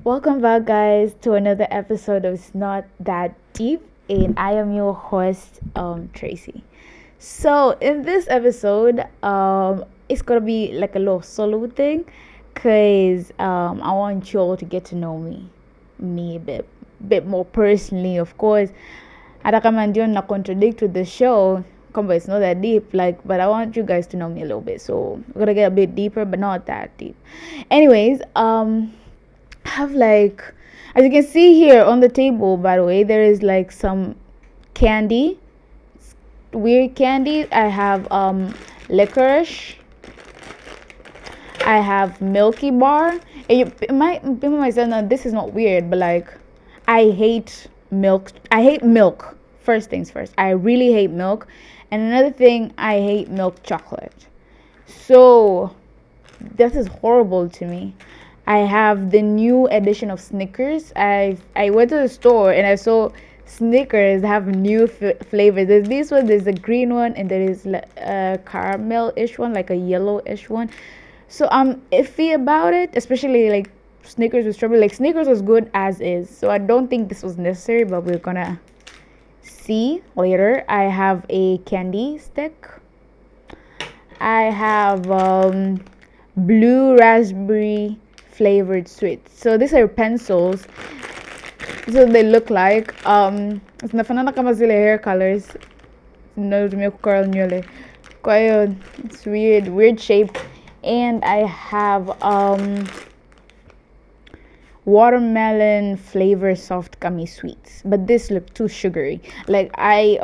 Welcome back, guys, to another episode of It's Not That Deep, and I am your host, Tracy. So, in this episode, it's gonna be like a little solo thing, cause I want you all to get to know me a bit more personally. Of course, hata kama ndio na contradict with the show, but it's not that deep. But I want you guys to know me a little bit, so we're gonna get a bit deeper, but not that deep. Anyways, have as you can see here on the table, by the way, there is like some candy, weird candy. I have licorice, I have Milky Bar. And you might myself, no, this is not weird, but like I hate milk. I hate milk. First things first, I really hate milk. And another thing, I hate milk chocolate. So this is horrible to me. I have the new edition of Snickers. I went to the store and I saw Snickers have new flavors. There's this one, there's a green one, and there is a caramel-ish one, like a yellow-ish one. So I'm iffy about it, especially like Snickers with strawberry. Like Snickers was good as is, so I don't think this was necessary, but we're gonna see later. I have a candy stick. I have blue raspberry flavored sweets. So these are pencils. So they look like zinafanana kama zile hair colors zinazotumia kucurl nywele. Kwa hiyo it's weird shape. And I have watermelon flavor soft gummy sweets, but this look too sugary. I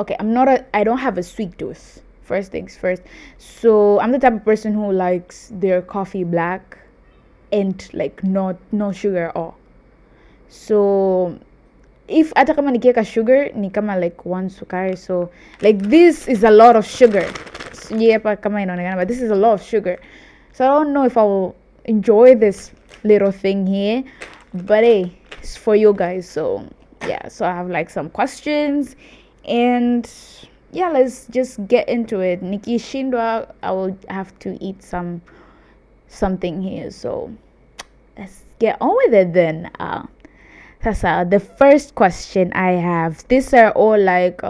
don't have a sweet tooth. First things first. So I'm the type of person who likes their coffee black and like no sugar at all. So if hata kama nikiweka sugar ni kama like one sukari. So like this is a lot of sugar. But this is a lot of sugar. So I don't know if I will enjoy this little thing here. But hey, it's for you guys. So yeah, so I have like some questions, and yeah, let's just get into it. Nikki Shindwa, I will have to eat something here. So let's get on with it then. The first question I have, these are all like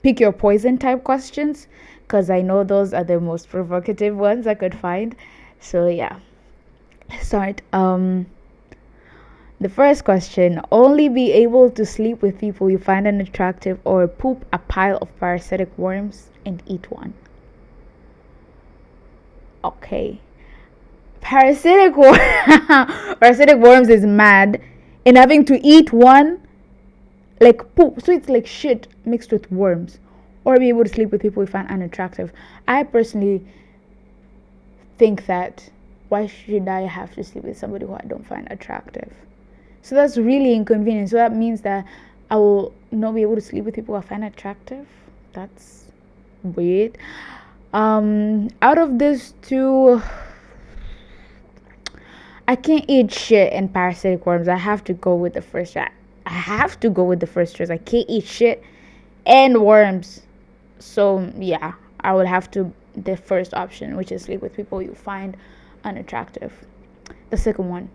pick your poison type questions, because I know those are the most provocative ones I could find. So yeah, let's start. The first question, only be able to sleep with people you find unattractive, or poop a pile of parasitic worms and eat one. Okay. Parasitic worms is mad, and having to eat one, like poop, so it's like shit mixed with worms, or be able to sleep with people you find unattractive. I personally think that why should I have to sleep with somebody who I don't find attractive? So that's really inconvenient. So that means that I will not be able to sleep with people I find attractive. That's weird. Out of these two, I can't eat shit and parasitic worms. I have to go with the first choice. I can't eat shit and worms. So yeah, I would have to the first option, which is sleep with people you find unattractive. The second one,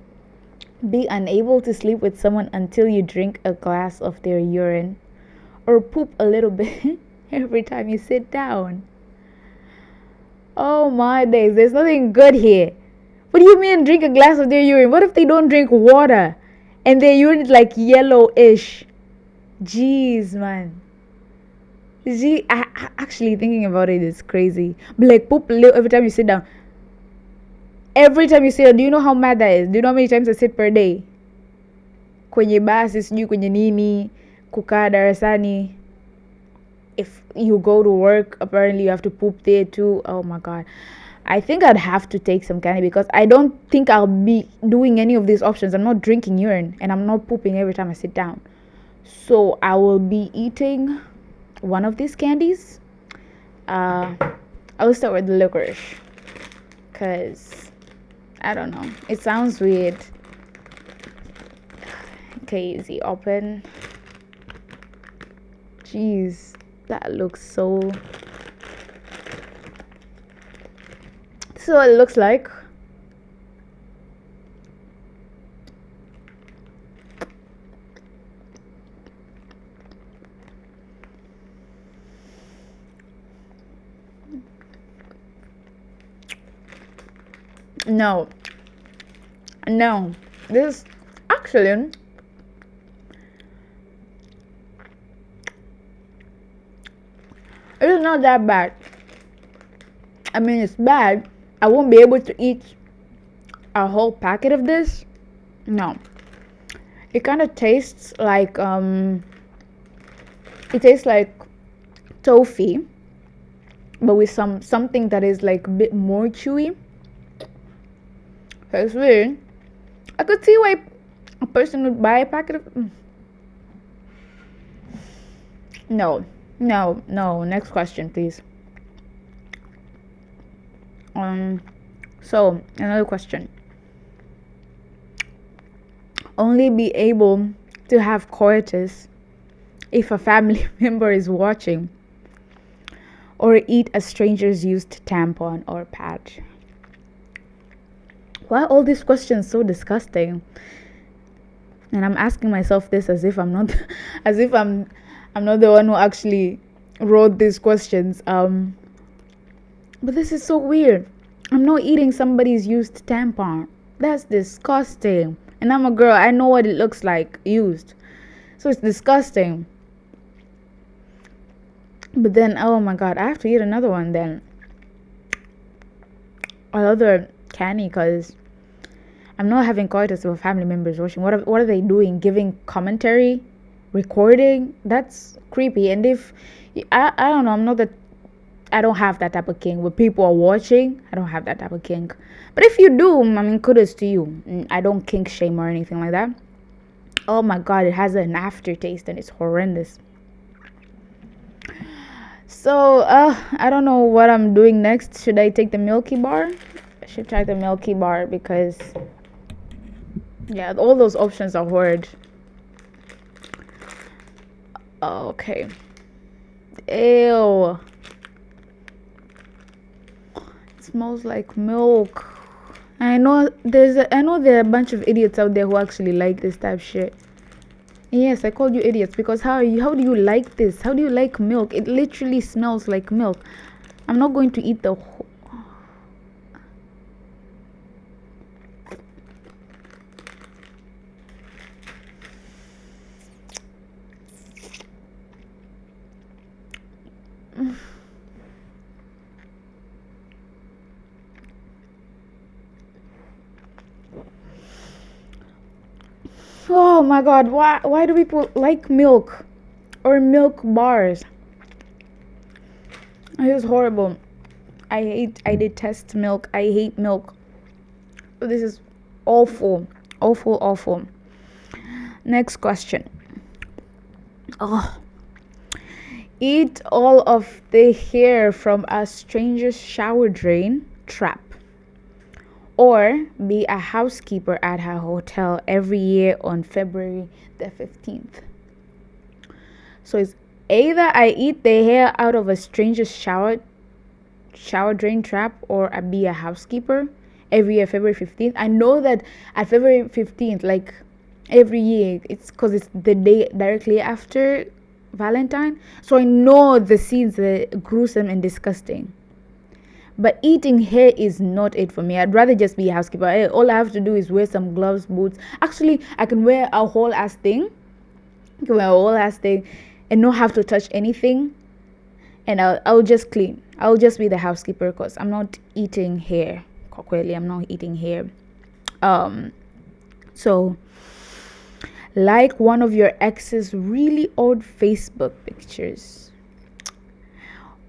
be unable to sleep with someone until you drink a glass of their urine, or poop a little bit every time you sit down. Oh my days, there's nothing good here. What do you mean drink a glass of their urine? What if they don't drink water and their urine is like yellowish? Jeez, man. Actually thinking about it is crazy. But like poop every time you sit down. Every time you sit down, do you know how mad that is? Do you know how many times I sit per day? Kwenye basi, sijui kwenye nini, kukaa darasani. If you go to work, apparently you have to poop there too. Oh my god. I think I'd have to take some candy, because I don't think I'll be doing any of these options. I'm not drinking urine, and I'm not pooping every time I sit down. So I will be eating one of these candies. I'll start with the licorice, because I don't know, it sounds weird. Okay, easy, open. Jeez, that looks so... So it looks like No, no. This actually, it's not that bad. I mean, it's bad. I won't be able to eat a whole packet of this. No, it kind of tastes like it tastes like toffee, but with something that is like a bit more chewy. So it's weird. I could see why a person would buy a packet of. No, no, no. Next question, please. So another question. Only be able to have coitus if a family member is watching, or eat a stranger's used tampon or patch. Why are all these questions so disgusting? And I'm asking myself this as if I'm not as if I'm not the one who actually wrote these questions. But this is so weird. I'm not eating somebody's used tampon. That's disgusting. And I'm a girl. I know what it looks like used. So it's disgusting. But then, oh my god, I have to eat another one then. Another candy, because I'm not having coitus with family members watching. What are they doing? Giving commentary? Recording? That's creepy. And if I don't know, I don't have that type of king where people are watching. I don't have that type of king. But if you do, I mean, kudos to you. I don't kink shame or anything like that. Oh my god, it has an aftertaste and it's horrendous. So I don't know what I'm doing next. Should I take the Milky Bar? I should try the Milky Bar because yeah, all those options are horrid. Okay. Ew. It smells like milk. I know there are a bunch of idiots out there who actually like this type of shit. Yes, I called you idiots because how do you like this? How do you like milk? It literally smells like milk. I'm not going to eat the whole. Oh my god, why do people like milk or milk bars? It is horrible. I detest milk. I hate milk. This is awful. Awful, awful. Next question. Oh. Eat all of the hair from a stranger's shower drain trap, or be a housekeeper at her hotel every year on February the 15th. So it's either I eat the hair out of a stranger's shower drain trap, or I be a housekeeper every year February 15th. I know that at February 15th, like every year, it's because it's the day directly after Valentine. So I know the scenes are gruesome and disgusting. But eating hair is not it for me. I'd rather just be a housekeeper. All I have to do is wear some gloves, boots. Actually, I can wear a whole ass thing. I can wear a whole ass thing and not have to touch anything. And I'll just clean. I'll just be the housekeeper because I'm not eating hair. Coquelli, I'm not eating hair. So, like one of your ex's really old Facebook pictures,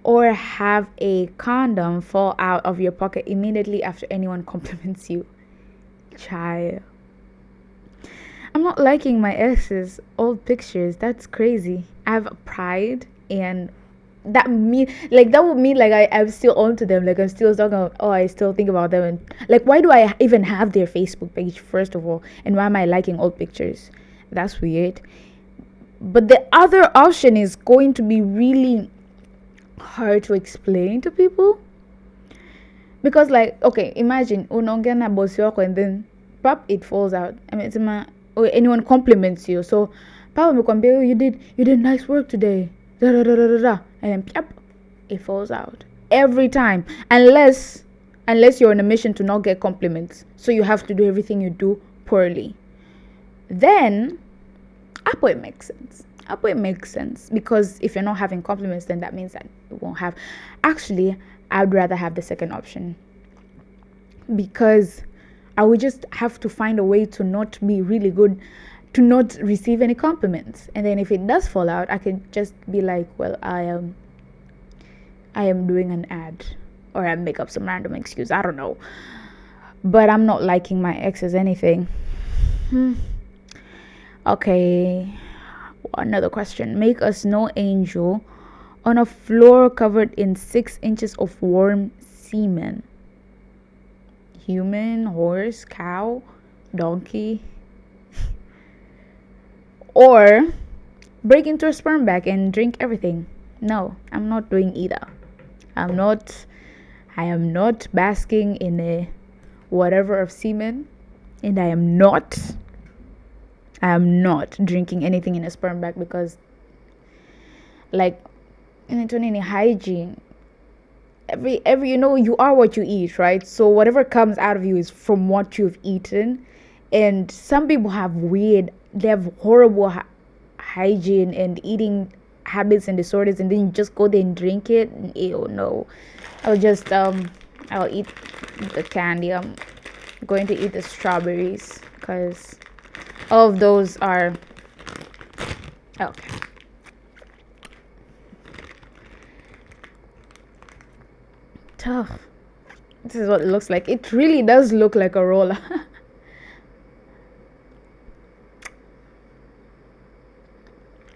or have a condom fall out of your pocket immediately after anyone compliments you. Child. I'm not liking my ex's old pictures. That's crazy. I have pride, and that would mean like I'm still on to them. Like I'm still talking about, oh, I still think about them. And like, why do I even have their Facebook page, first of all? And why am I liking old pictures? That's weird. But the other option is going to be really hard to explain to people, because like, okay, imagine unaongea na bosi wako and then pop, it falls out. I mean, or anyone compliments you, so papa amekwambia, oh, you did nice work today, da da da da da, and then pop, it falls out every time, unless unless you're on a mission to not get compliments. So you have to do everything you do poorly. Then Apple, it makes sense. Apple, it makes sense, because if you're not having compliments, then that means that you won't have. Actually, I'd rather have the second option, because I would just have to find a way to not be really good, to not receive any compliments. And then if it does fall out, I can just be like, well, I am doing an ad, or I make up some random excuse. I don't know. But I'm not liking my ex as anything. Okay, another question. Make a snow angel on a floor covered in 6 inches of warm semen. Human, horse, cow, donkey. Or break into a sperm bag and drink everything. No, I'm not doing either. I am not basking in a whatever of semen, and I am not drinking anything in a sperm bag, because like in hygiene, every you are what you eat, right? So whatever comes out of you is from what you've eaten. And some people they have horrible hygiene and eating habits and disorders, and then you just go there and drink it. Ew, no. I'll eat the candy. I'm going to eat the strawberries, because all of those are okay. Tough. This is what it looks like. It really does look like a roller.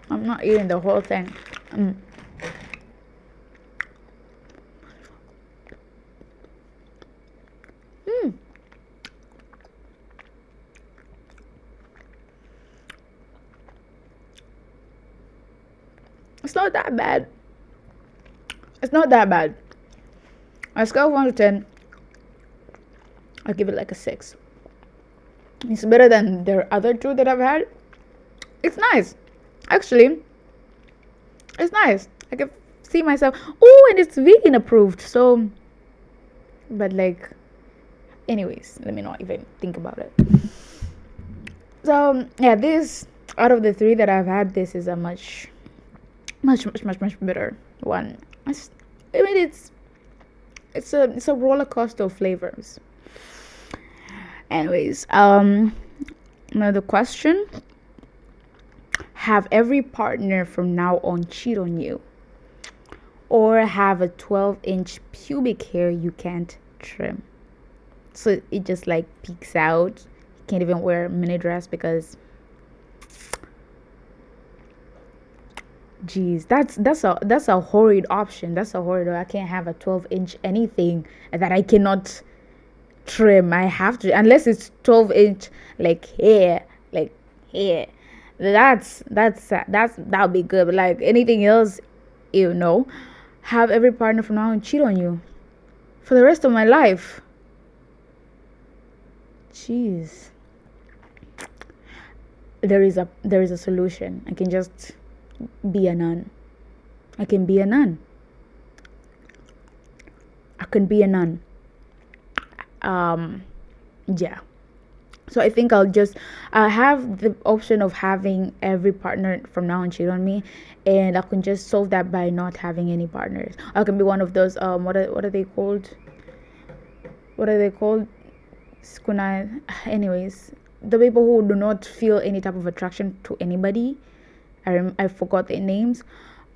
I'm not eating the whole thing. It's not that bad. It's not that bad. On a scale of 1 to 10, I'll give it like a 6. It's better than the other two that I've had. It's nice. Actually, it's nice. I can see myself. Oh, and it's vegan approved. So, but like, anyways, let me not even think about it. So, yeah, this, out of the 3 that I've had, this is a much better one. I mean, it's a roller coaster of flavors. Anyways, another question. Have every partner from now on cheat on you, or have a 12-inch pubic hair you can't trim, so it just like peeks out. You can't even wear a mini dress because, geez, that's a horrid option. I can't have a 12-inch anything that I cannot trim. I have to, unless it's 12-inch like hair. That'll be good. But like anything else, have every partner from now on cheat on you for the rest of my life. Jeez. There is a solution. I can just be a nun. I can be a nun. Yeah. So I think I'll have the option of having every partner from now on cheat on me, and I can just solve that by not having any partners. I can be one of those what are they called? Anyways, the people who do not feel any type of attraction to anybody. I forgot their names.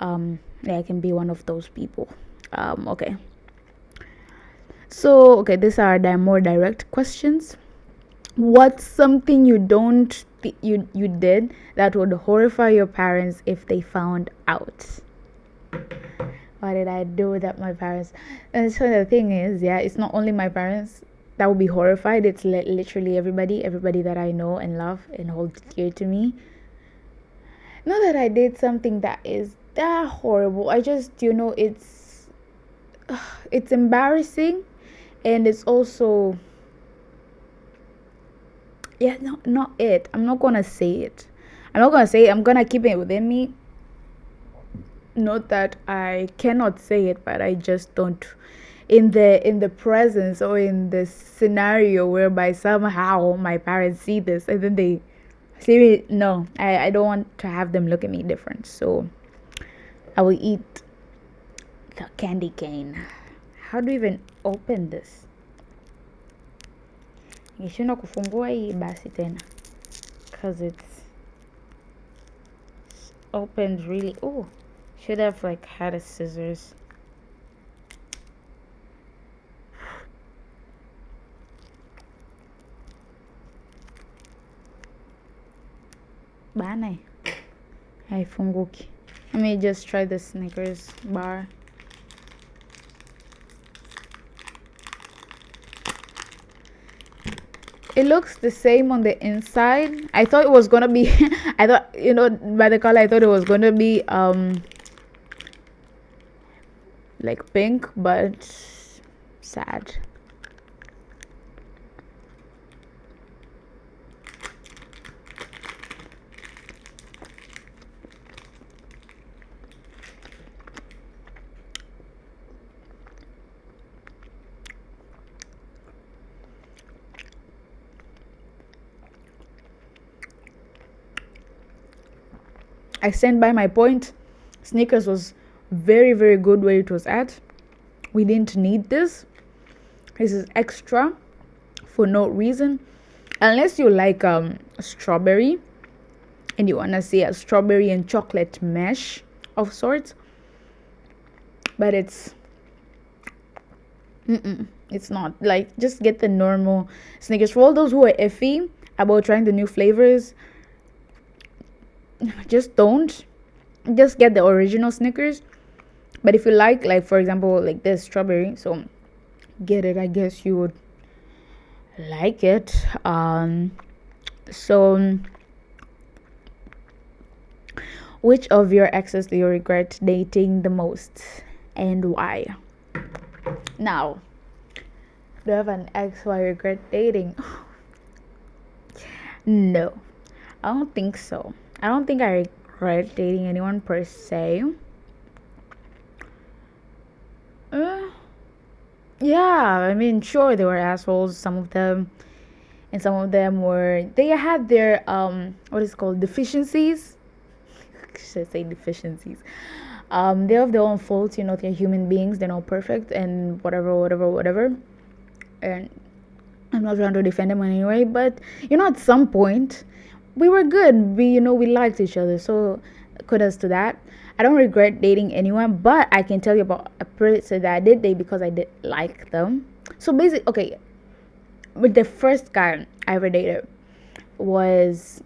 I can be one of those people. Okay. So these are the more direct questions. What's something you did that would horrify your parents if they found out? What did I do that my parents? And so the thing is, it's not only my parents that would be horrified. It's literally everybody that I know and love and hold dear to me. Not that I did something that is that horrible. I just, it's embarrassing, and it's also. Yeah, no, not it. I'm not gonna say it. I'm gonna keep it within me. Not that I cannot say it, but I just don't. in the presence or in the scenario whereby somehow my parents see this and then they see me. No, I don't want to have them look at me different. So I will eat the candy cane. How do you even open this? Nishindwa kufungua hii basi tena, cause it's opened really. Oh, should have like had a scissors. Bana haifunguki. Let me just try the Snickers bar. It looks the same on the inside. I thought it was gonna be I thought, by the color I thought it was gonna be like pink, but sad. I stand by my point. Snickers was very, very good where it was at. We didn't need this. This is extra for no reason. Unless you like strawberry and you want to see a strawberry and chocolate mesh of sorts. But it's not. Like, just get the normal Snickers. For all those who are iffy about trying the new flavors, just don't. Just get the original Snickers. But if you like for example, like this strawberry, so get it. I guess you would like it. So which of your exes do you regret dating the most and why? Now, do I have an ex who I regret dating? No, I don't think so. I don't think I regret dating anyone per se. Yeah, I mean, sure, they were assholes, some of them, and some of them they had their what is it called, deficiencies. Should I say deficiencies? They have their own faults. They're human beings, they're not perfect, and whatever. And I'm not trying to defend them in any way, but at some point we were good. We liked each other, so kudos to that. I don't regret dating anyone, but I can tell you about a person that I did date because I did like them. So basically, okay, with the first guy I ever dated was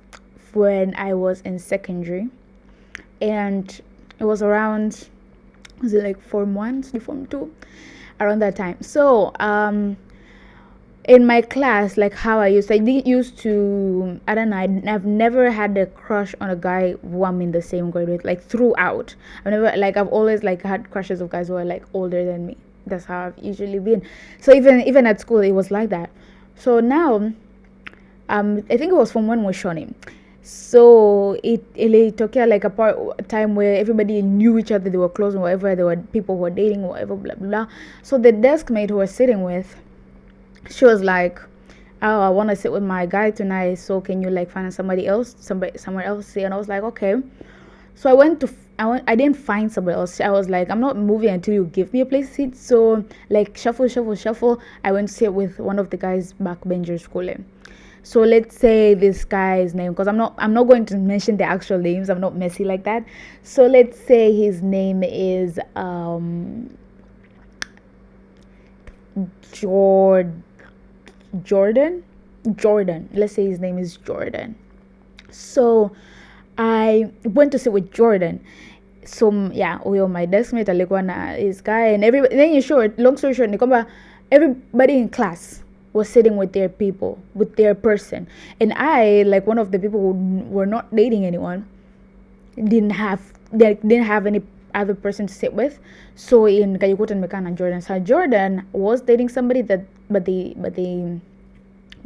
when I was in secondary, and it was around, was it like Form 1, Form 2, around that time. So in my class, like how I didn't used to, I don't know, I've never had a crush on a guy who I'm in the same grade with, like throughout. I've always like had crushes of guys who are like older than me. That's how I've usually been. So even at school, it was like that. So now, I think it was from when we was Shoni. So it took like a time where everybody knew each other, they were close, and whatever, there were people who were dating, whatever, blah blah. So the desk mate who was sitting with, she was like, oh, I want to sit with my guy tonight, so can you like find somewhere else to sit? And I was like, okay. So I didn't find somewhere else. I was like, I'm not moving until you give me a place to sit. So like shuffle, I went to sit with one of the guys backbenchers school. So let's say this guy's name, because I'm not going to mention the actual names, I'm not messy like that. So let's say his name is Jordan. Let's say his name is Jordan. So I went to sit with Jordan. So yeah, my desk mate alikuwa na his guy, and everybody. Then long story short, everybody in class was sitting with their people, with their person, and I, like one of the people who were not dating anyone, didn't have any other person to sit with. So in Kayukutan Mekana Jordan. So Jordan was dating somebody but they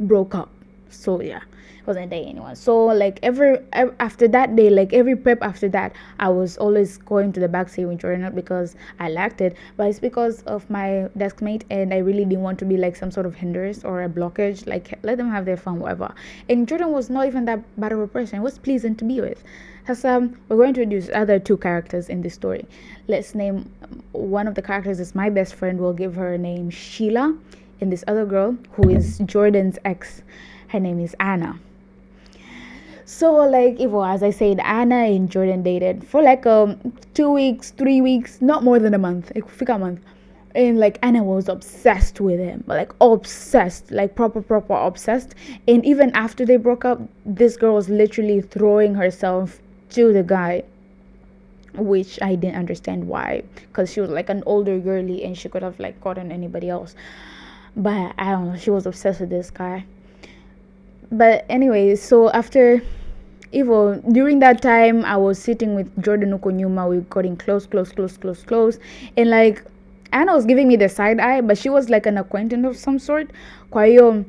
broke up. So yeah. wasn't dating anyone. So like after that day, like every prep after that, I was always going to the back seat with Jordan, not because I lacked it, but it's because of my desk mate, and I really didn't want to be like some sort of hindrance or a blockage. Like let them have their fun, whatever. And Jordan was not even that bad of a person. It was pleasant to be with. As we're going to introduce other two characters in this story. Let's name one of the characters is my best friend. We'll give her name Sheila, and this other girl who is Jordan's ex, her name is Anna. So like as I said, Anna and Jordan dated for like 2 weeks, 3 weeks, not more than a month, like a month. And like Anna was obsessed with him, like obsessed, like proper obsessed. And even after they broke up, this girl was literally throwing herself to the guy, which I didn't understand why, because she was like an older girly and she could have like gotten anybody else. But I don't know, she was obsessed with this guy. But anyway, so after during that time, I was sitting with Jordan Ukonyuma. We got in close, and like Anna was giving me the side eye, but she was like an acquaintance of some sort. Kwa hiyo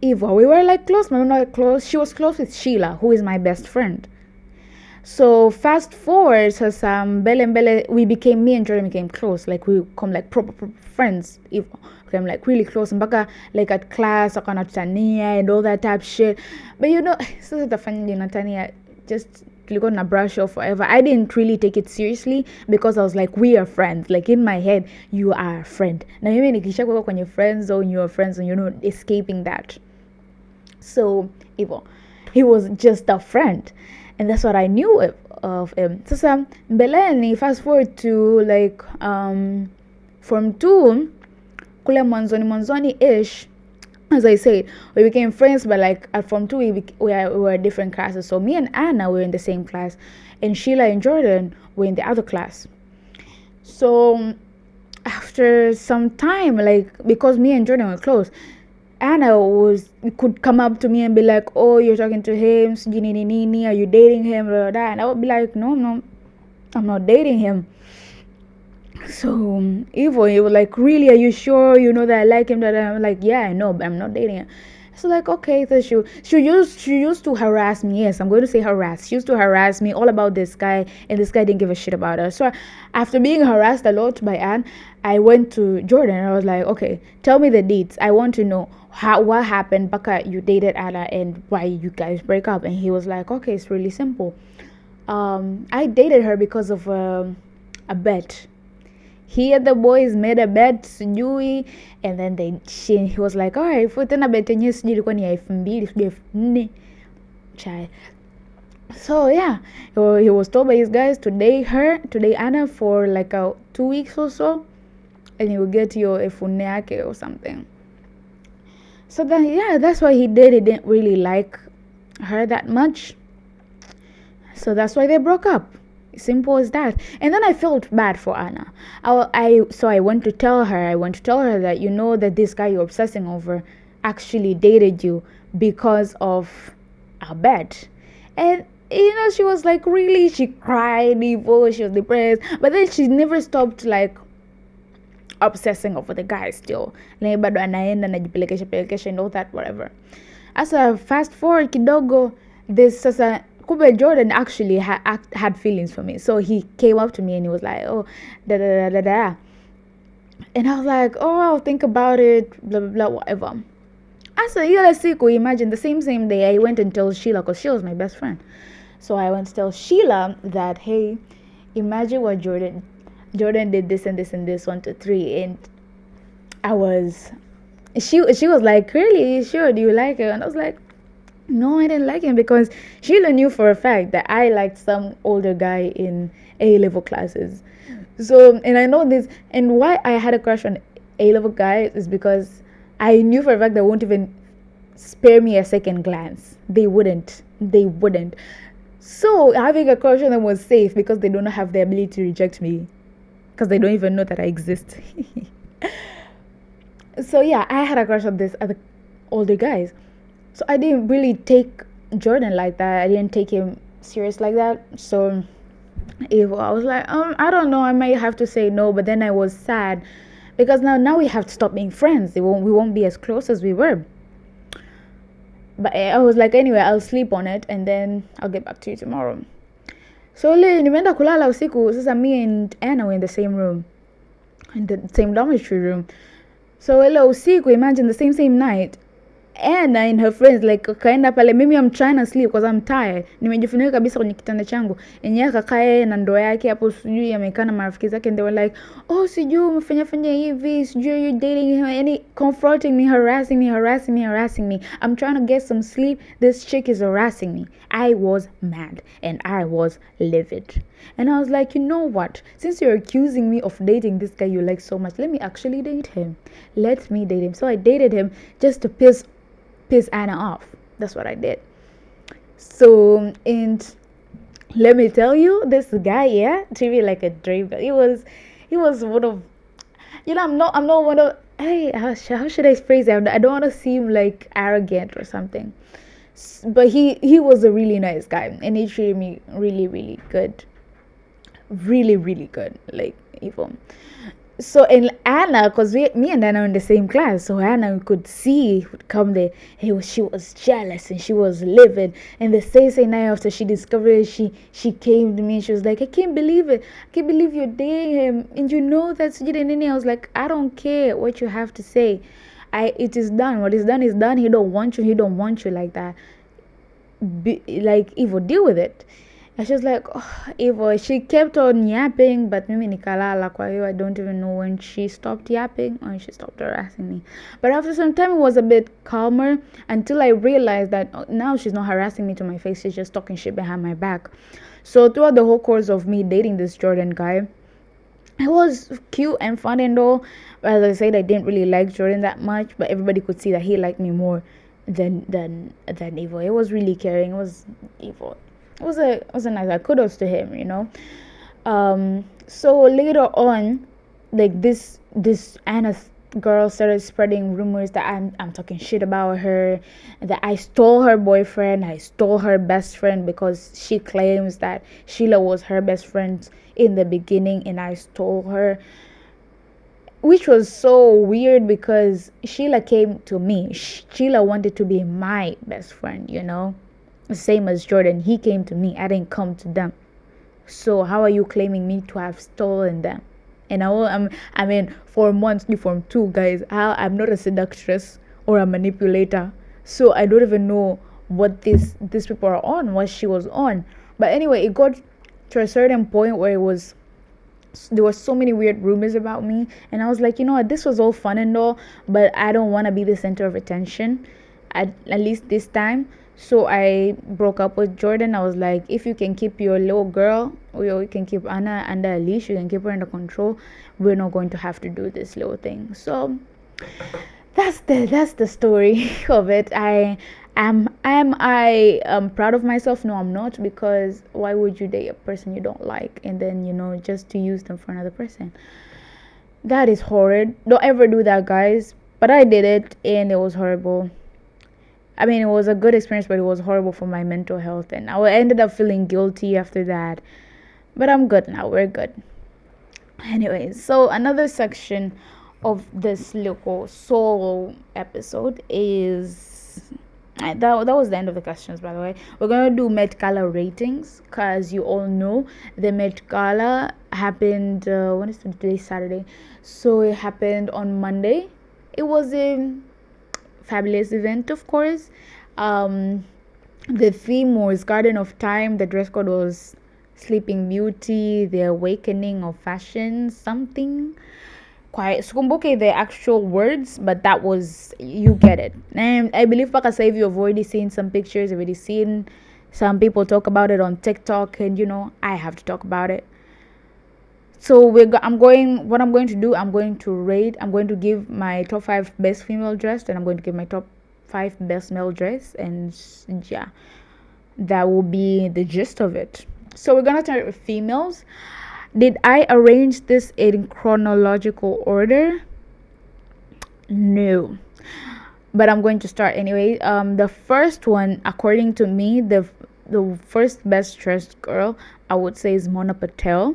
we were like close, but not close. She was close with Sheila, who is my best friend. So fast forward, so we became, me and Jordan became close. Like we become like proper friends. We became like really close. Mpaka like at class, akana tutania and all that type shit. But so the funny Natania just click na brush off forever. I didn't really take it seriously because I was like, we are friends. Like in my head, you are a friend. Now you mean nikisha kwa kwenye friend zone, you are friends, and you're not escaping that. So he was just a friend. And that's what I knew of him. So mbeleni, fast forward to like from 2 kule mwanzoni ish, as I said, we became friends, but like from 2 we were different classes. So me and Anna were in the same class, and Sheila and Jordan were in the other class. So after some time, like because me and Jordan were close, Anna could come up to me and be like, oh, you're talking to him, are you dating him, blah, blah, blah. And I would be like, no, I'm not dating him. So he was like, really, are you sure you know that I like him? That I'm like, yeah, I know, but I'm not dating him. So like, okay, so she used to harass me. Yes, I'm going to say harass. She used to harass me all about this guy, and this guy didn't give a shit about her. So after being harassed a lot by Anne, I went to Jordan and I was like, okay, tell me the deets. I want to know what happened. Baka, you dated Anna, and why you guys break up? And he was like, okay, it's really simple. I dated her because of a bet. He and the boys made a bet, sijui, and then he was like, alright, tena bet yenyewe sijui ilikuwa ni 2,000 sijui 4,000 chai. So yeah, he was told by his guys to date Anna for like 2 weeks or so, and he will get your efune yake or something. So then yeah, that's why he did. He didn't really like her that much, so that's why they broke up. Simple as that. And then I felt bad for Anna. I went to tell her that that this guy you're obsessing over actually dated you because of a bet. And she was like, really, she cried, she was depressed, but then she never stopped like obsessing over the guy still. Like bado anaenda najipelekesha and all that, whatever. As a fast forward kidogo, this sasa Kube Jordan actually had feelings for me. So he came up to me and he was like, oh, da. And I was like, oh, I'll think about it, blah, blah, blah, whatever. I said, let's see, imagine the same day I went and told Sheila, because she was my best friend. So I went to tell Sheila that, hey, imagine what Jordan did this and this and this, 1, 2, 3. And she was like, really, sure, do you like it? And I was like, no, I didn't like him, because Sheila knew for a fact that I liked some older guy in A-level classes. So, and I know this, and why I had a crush on A-level guys is because I knew for a fact they won't even spare me a second glance. They wouldn't. So having a crush on them was safe, because they don't have the ability to reject me, because they don't even know that I exist. So yeah, I had a crush on this other older guys. So I didn't really take Jordan like that. I didn't take him serious like that. So I was like, I don't know, I might have to say no. But then I was sad, because now we have to stop being friends. We won't be as close as we were. But I was like, anyway, I'll sleep on it and then I'll get back to you tomorrow. So nimeenda kulala usiku. Sasa me and Anna were in the same room, in the same dormitory room. So ile usiku, imagine the same night, Anna and her friends like kaenda pale, mimi I'm trying to sleep because I'm tired, nimejifunika kabisa kwenye kitanda changu, yenyewe akakaa yeye na ndoo yake hapo, sijui amekaa na marafiki zake, and they were like, oh, sijui umefanya hivi, sijui you dating him, and confronting me, harassing me. I'm trying to get some sleep, this chick is harassing me. I was mad and I was livid, and I was like, you know what, since you're accusing me of dating this guy you like so much, let me actually date him. Let me date him. So I dated him just to piss Anna off. That's what I did. So, and let me tell you, this guy, yeah, treated me like a dream. He was one of, I'm not one of, hey, how should I phrase it? I don't want to seem like arrogant or something, but he was a really nice guy, and he treated me really good, really good, like even. So in Anna, because me and Anna were in the same class, so Anna could see would come there. She was jealous and she was livid. And the same night after she discovered it, she came to me and she was like, I can't believe it. I can't believe you're dating him. And you know that's you didn't. I was like, I don't care what you have to say. It is done. What is done is done. He don't want you. He don't want you like that. Like Evo, deal with it. And she was like, oh, Evo. She kept on yapping, but mimi nikalala. Kwa hiyo I don't even know when she stopped yapping or when she stopped harassing me. But after some time, it was a bit calmer until I realized that now she's not harassing me to my face. She's just talking shit behind my back. So throughout the whole course of me dating this Jordan guy, it was cute and fun and all. As I said, I didn't really like Jordan that much, but everybody could see that he liked me more than Evo. It was really caring. It was Evo. It was a nice kudos to him, so later on, like this Anna girl started spreading rumors that I'm talking shit about her, that I stole her boyfriend, I stole her best friend, because she claims that Sheila was her best friend in the beginning and I stole her, which was so weird because Sheila came to me. Sheila wanted to be my best friend, same as Jordan. He came to me. I didn't come to them. So how are you claiming me to have stolen them? And Form 1, Form 2, guys, I'm not a seductress or a manipulator. So I don't even know what these people are on, what she was on. But anyway, it got to a certain point where there were so many weird rumors about me. And I was like, you know what, this was all fun and all, but I don't want to be the center of attention, at least this time. So I broke up with Jordan. I was like, if you can keep your little girl, or you can keep Anna under a leash, you can keep her under control, we're not going to have to do this little thing. So that's the story of it. Am I proud of myself? No, I'm not, because why would you date a person you don't like and then just to use them for another person? That is horrid. Don't ever do that, guys. But I did it and it was horrible. It was a good experience, but it was horrible for my mental health. And I ended up feeling guilty after that. But I'm good now. We're good. Anyways, so another section of this little solo episode is... That was the end of the questions, by the way. We're going to do Met Gala ratings, because you all know the Met Gala happened... when is today? Saturday. So it happened on Monday. It was a fabulous event, of course. The theme was Garden of Time. The dress code was Sleeping Beauty, the Awakening of Fashion, something. Quite sikumbuke the actual words, but that was, you get it. And I believe paka save you've already seen some pictures, already seen some people talk about it on TikTok, and I have to talk about it. So what I'm going to do, I'm going to rate, I'm going to give my top 5 best female dressed, and I'm going to give my top 5 best male dress, and yeah, that will be the gist of it. So we're gonna start with females. Did I arrange this in chronological order? No, but I'm going to start anyway. The first one, according to me, the first best dressed girl, I would say, is Mona Patel.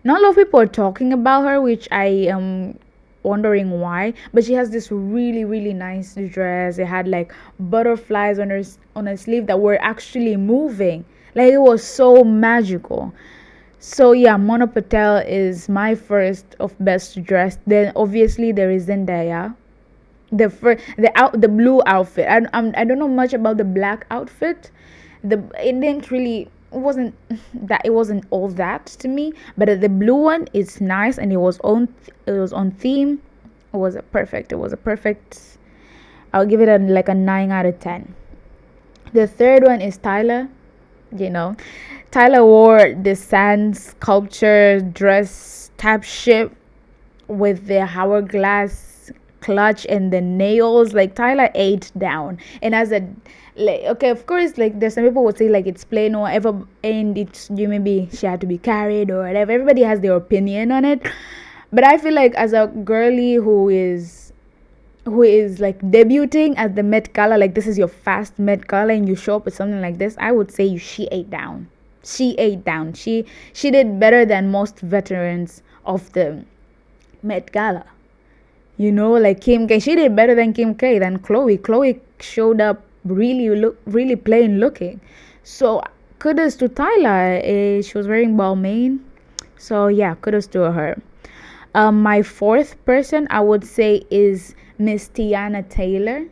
Not a lot of people are talking about her, which I am wondering why, but she has this really really nice dress. It had like butterflies on her sleeve that were actually moving. Like it was so magical. So yeah, Mona Patel is my first of best dressed. Then obviously there is Zendaya. The blue outfit. I don't know much about the black outfit. It didn't really, it wasn't all that to me. But the blue one is nice, and it was on theme. It was a perfect. I'll give it like a 9 out of 10. The third one is Tyler. You know, Tyler wore the sand sculpture dress type ship with the hourglass clutch and the nails. Like Tyler ate down. And as a like, okay, of course, like there's some people would say like it's plain or whatever, and it's you maybe she had to be carried or whatever. Everybody has their opinion on it. But I feel like as a girly who is like debuting at the Met Gala, like this is your first Met Gala and you show up with something like this, I would say she ate down. She ate down. She did better than most veterans of the Met Gala. Like Kim K. She did better than Kim K, than Chloe. Chloe showed up really plain looking. So kudos to Tyler. She was wearing Balmain. So yeah, kudos to her. My fourth person I would say is Miss Tiana Taylor.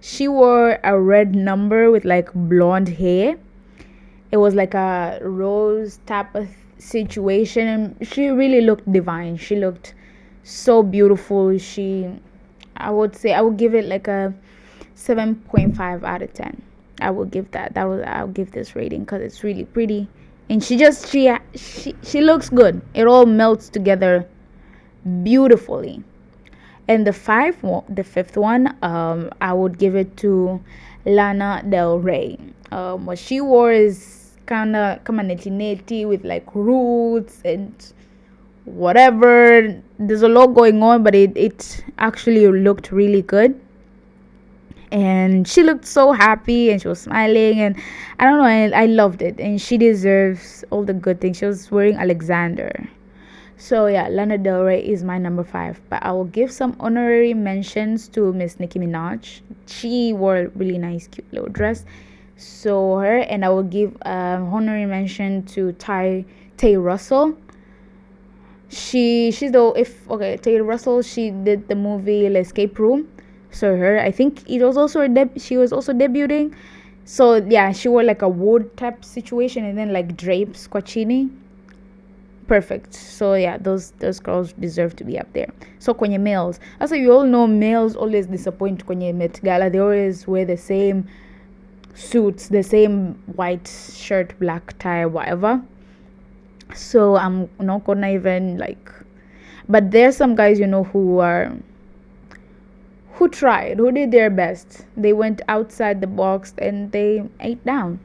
She wore a red number with like blonde hair. It was like a rose type of situation, and she really looked divine. She looked so beautiful. I would say I would give it like a 7.5 out of 10. I will give I'll give this rating because it's really pretty, and she looks good. It all melts together beautifully. And the fifth one, I would give it to Lana Del Rey. What she wore is kind of neti with like roots and whatever. There's a lot going on, but it actually looked really good. And she looked so happy and she was smiling, and I don't know, I loved it, and she deserves all the good things. She was wearing Alexander. So yeah, Lana Del Rey is my number 5. But I will give some honorary mentions to Miss Nicki Minaj. She wore a really nice, cute little dress. So her, and I will give honorary mention to Tay Russell. Tay Russell. She did the movie Escape Room. So her, I think it was also she was also debuting. So yeah, she wore like a wood type situation and then like drapes, squacchini. Perfect. So yeah, those girls deserve to be up there. So kwenye males, also you all know males always disappoint kwenye Met Gala. They always wear the same suits, the same white shirt, black tie, whatever. So I'm not gonna even like, but there's some guys who tried, who did their best. They went outside the box and they ate down.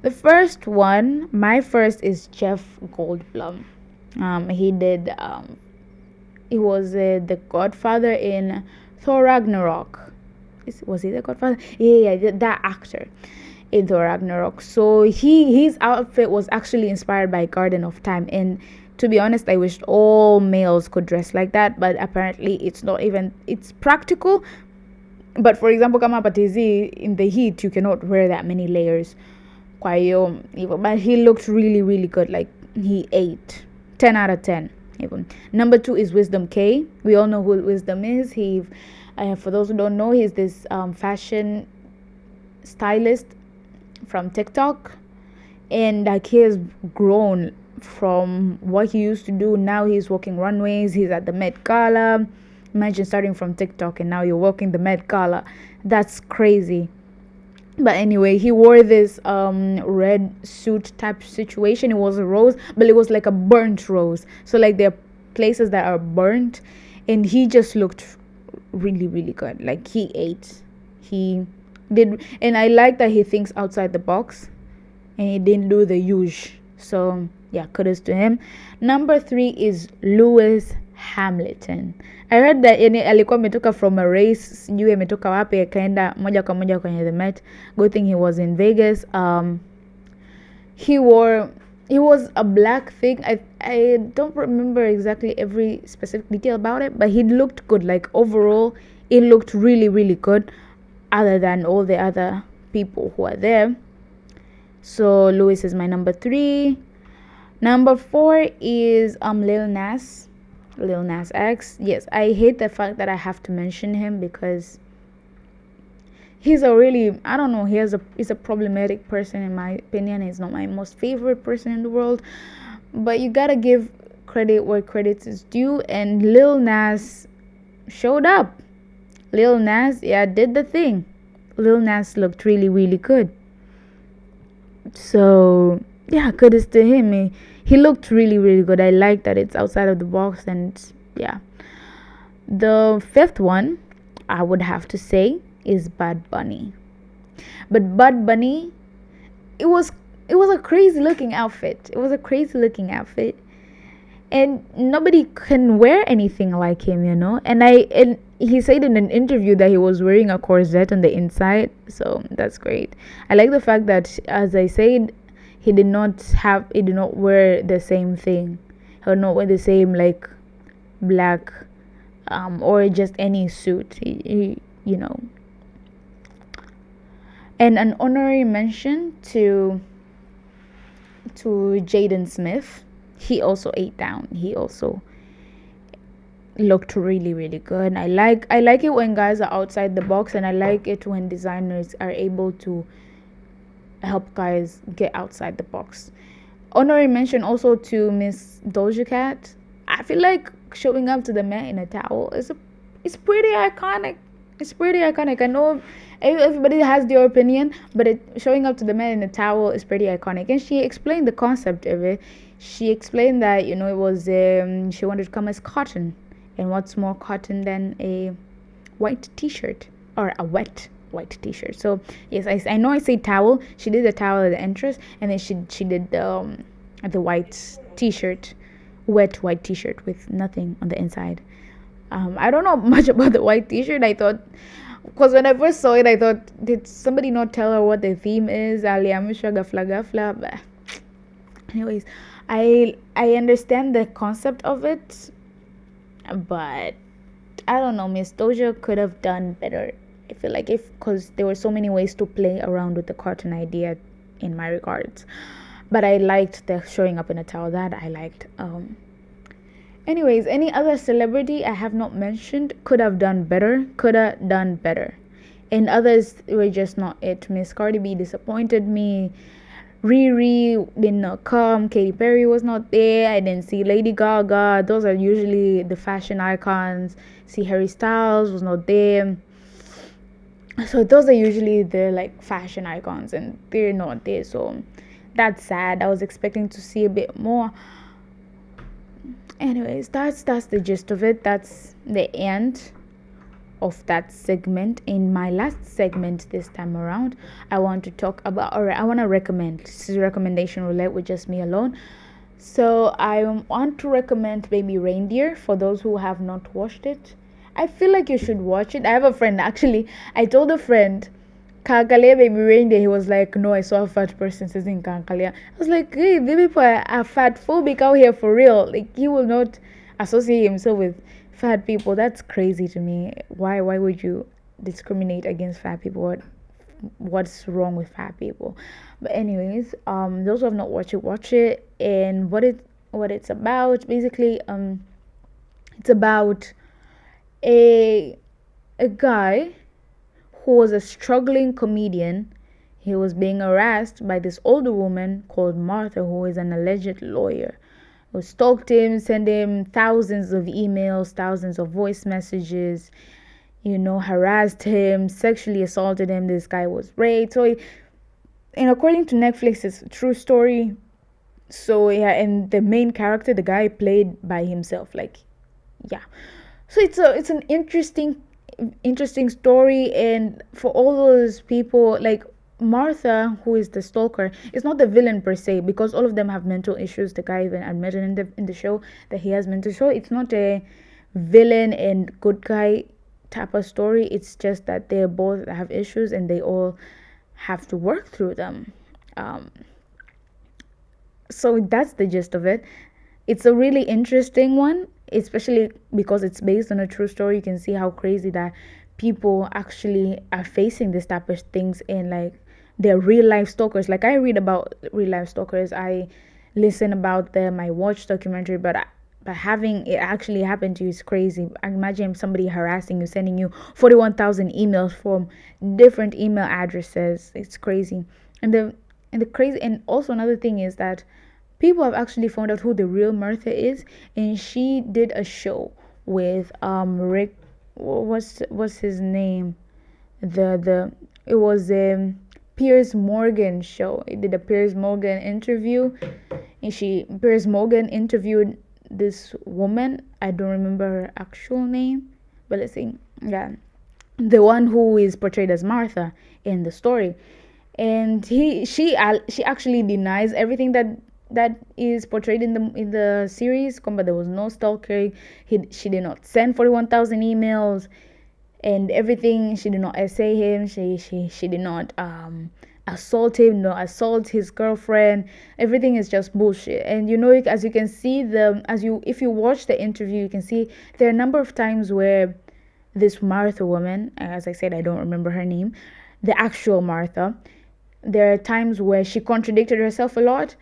The first one, my first, is Jeff Goldblum. He was the Godfather in Thor Ragnarok. Was he the Godfather? Yeah, that actor in Thor Ragnarok. So his outfit was actually inspired by Garden of Time, and to be honest, I wished all males could dress like that, but apparently it's practical. But for example, kama patizi, in the heat, you cannot wear that many layers. But he looked really really good. Like he ate 10 out of 10 even. Number 2 is Wisdom K. We all know who Wisdom is. For those who don't know, he's this fashion stylist from TikTok, and like he has grown from what he used to do. Now he's walking runways. He's at the Met Gala. Imagine starting from TikTok and now you're walking the Met Gala. That's crazy. But anyway, he wore this red suit type situation. It was a rose, but it was like a burnt rose. So like there are places that are burnt, and he just looked really really good. Like he ate, he did, and I like that he thinks outside the box, and he didn't do the usual. So yeah, kudos to him. Number 3 is Lewis Hamilton. I heard that alikuwa ametoka from a race, sijui ametoka wapi akaenda moja kwa moja kwenye the Met. Good thing he was in Vegas. He wore it was a black thing. I don't remember exactly every specific detail about it, but he looked good. Like overall, it looked really really good, other than all the other people who are there. So Louis is my number 3. Number 4 is Lil Nas X. Yes, I hate the fact that I have to mention him because he's a really, I don't know, he's a problematic person in my opinion. He's not my most favorite person in the world, but you gotta give credit where credit is due, and Lil Nas showed up. Lil Nas, yeah, did the thing. Lil Nas looked really really good. So yeah, kudos to him. He looked really really good. I like that it's outside of the box, and yeah. The 5th one I would have to say is Bad Bunny. But Bad Bunny, it was a crazy looking outfit. It was a crazy looking outfit, and nobody can wear anything like him, And he said in an interview that he was wearing a corset on the inside, so that's great. I like the fact that, as I said, he did not wear the same thing. He did not wear the same like black or just any suit. And an honorary mention to Jaden Smith. He also ate down. He also looked really really good. I like it when guys are outside the box, and I like it when designers are able to help guys get outside the box. Honorary mention also to Miss Doja Cat. I feel like showing up to the Met in a towel is pretty iconic. It's pretty iconic. I know everybody has their opinion, but showing up to the Met in a towel is pretty iconic. And she explained the concept of it. She explained that it was she wanted to come as cotton, and what's more cotton than a white T-shirt, or a wet white T-shirt. So yes, I know I say towel. She did the towel at the entrance, and then she did the white T-shirt, wet white T-shirt with nothing on the inside. I don't know much about the white T-shirt. I thought, because when I first saw it, I thought, did somebody not tell her what the theme is? Aliamisha gafla gafla. Anyways, I understand the concept of it, but I don't know. Miss Doja could have done better. I feel like because there were so many ways to play around with the cartoon idea, in my regards. But I liked the showing up in a towel. That I liked. Anyways, any other celebrity I have not mentioned could have done better. And others were just not it. Miss Cardi B disappointed me. Riri did not come. Katy Perry was not there. I didn't see Lady Gaga. Those are usually the fashion icons. See, Harry Styles was not there. So those are usually the like fashion icons, and they're not there. So that's sad. I was expecting to see a bit more. Anyways, that's the gist of it. That's the end of that segment. In my last segment this time around, I want to talk about, or I want to recommend. This is recommendation roulette with just me alone. So I want to recommend Baby Reindeer for those who have not watched it. I feel like you should watch it. I have a friend, actually. I told a friend, Kankalia Baby Reindeer. He was like, no, I saw a fat person saying Kankalia. I was like, hey, the people are fat phobic out here for real. Like, he will not associate himself with fat people. That's crazy to me. Why would you discriminate against fat people? What's wrong with fat people? But anyways, those who have not watched it, watch it. And what it's about, basically, it's about a guy who was a struggling comedian. He was being harassed by this older woman called Martha, who is an alleged lawyer, who stalked him, sent him thousands of emails, thousands of voice messages, harassed him, sexually assaulted him. This guy was raped. And according to Netflix, it's a true story. So yeah, and the main character, the guy, played by himself. Like, yeah. So it's an interesting story, and for all those people, like Martha, who is the stalker, is not the villain per se, because all of them have mental issues. The guy even admitted in the show that he has mental. So it's not a villain and good guy type of story. It's just that they both have issues, and they all have to work through them. So that's the gist of it. It's a really interesting one, especially because it's based on a true story. You can see how crazy that people actually are facing this type of things in, like, they're real life stalkers. Like, I read about real life stalkers, I listen about them, I watch documentary, but having it actually happen to you is crazy. I imagine somebody harassing you, sending you 41,000 emails from different email addresses. It's crazy. And the crazy, and also another thing is that people have actually found out who the real Martha is, and she did a show with Rick. What's his name? The It was a Piers Morgan show. It did a Piers Morgan interview, and she Piers Morgan interviewed this woman. I don't remember her actual name, but let's see. Yeah, the one who is portrayed as Martha in the story, and she actually denies everything that is portrayed in the series. But there was no stalking. She did not send 41,000 emails and everything. She did not essay him. She did not assault him, no assault his girlfriend. Everything is just bullshit. And as you can see, if you watch the interview, you can see there are a number of times where this Martha woman, as I said, I don't remember her name, the actual Martha, there are times where she contradicted herself a lot,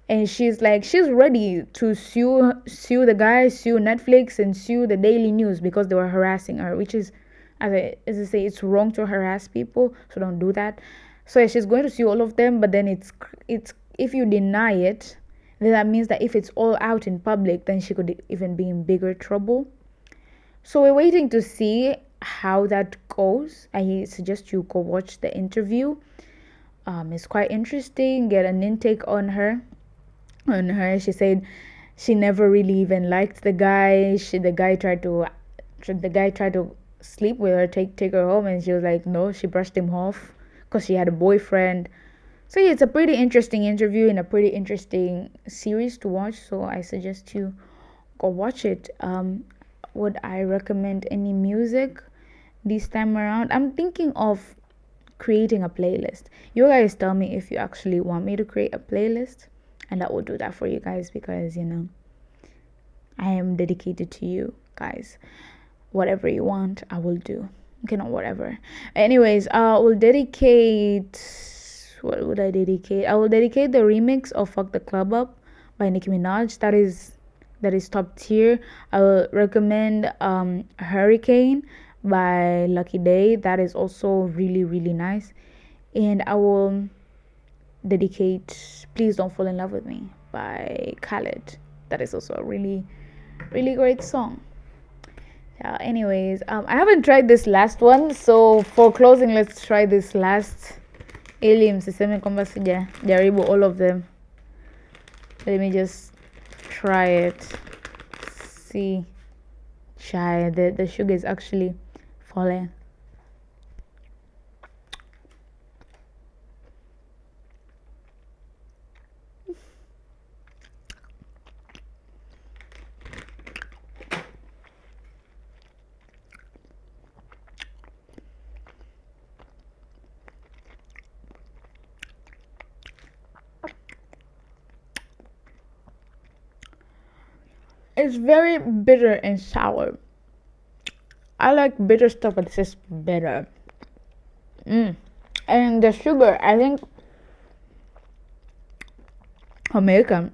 and she's ready to sue the guy, sue Netflix, and sue the Daily News because they were harassing her, which is, as I say, it's wrong to harass people, so don't do that. So yeah, she's going to sue all of them, but then it's if you deny it, then that means that if it's all out in public, then she could even be in bigger trouble. So we're waiting to see how that goes. I suggest you go watch the interview. It's quite interesting. Get an intake on her. She said she never really even liked the guy. The guy tried to sleep with her, take her home, and she was like, no. She brushed him off because she had a boyfriend. So yeah, it's a pretty interesting interview and a pretty interesting series to watch. So I suggest you go watch it. Would I recommend any music this time around? I'm thinking of creating a playlist. You guys tell me if you actually want me to create a playlist, and I will do that for you guys, because I am dedicated to you guys. Whatever you want, I will do. Okay, not whatever. Anyways, I will dedicate. What would I dedicate? I will dedicate the remix of "Fuck the Club Up" by Nicki Minaj. That is top tier. I will recommend "Hurricane" by Lucky Day. That is also really, really nice. And I will dedicate "Please Don't Fall in Love with Me" by Khaled. That is also a really, really great song. Yeah, anyways, I haven't tried this last one, so for closing, let's try this last. Ili msiseme kwamba sijajaribu all of them. Let me just try it. See, the sugar is actually falling. It's very bitter and sour. I like bitter stuff, but this is bitter. And the sugar, I think American,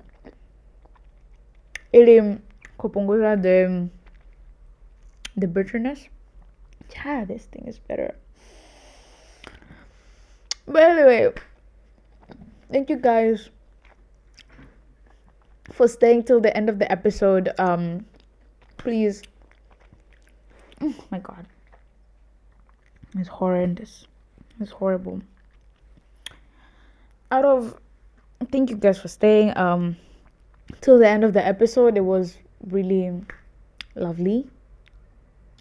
ili kupunguza the bitterness. Yeah, this thing is better. But anyway, thank you guys for staying till the end of the episode. Please. Oh my god, it's horrendous. It's horrible. Thank you guys for staying till the end of the episode. It was really lovely.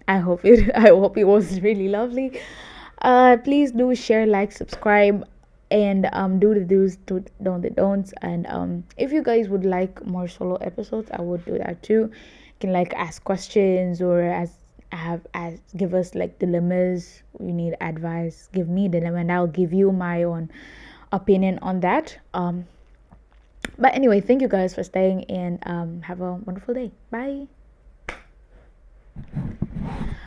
I hope it was really lovely. Please do share, like, subscribe, and do the do's, do the don'ts. And if you guys would like more solo episodes, I would do that too. You can ask questions, or give us dilemmas. You need advice, give me dilemma, and I'll give you my own opinion on that. But anyway, thank you guys for staying, and have a wonderful day. Bye.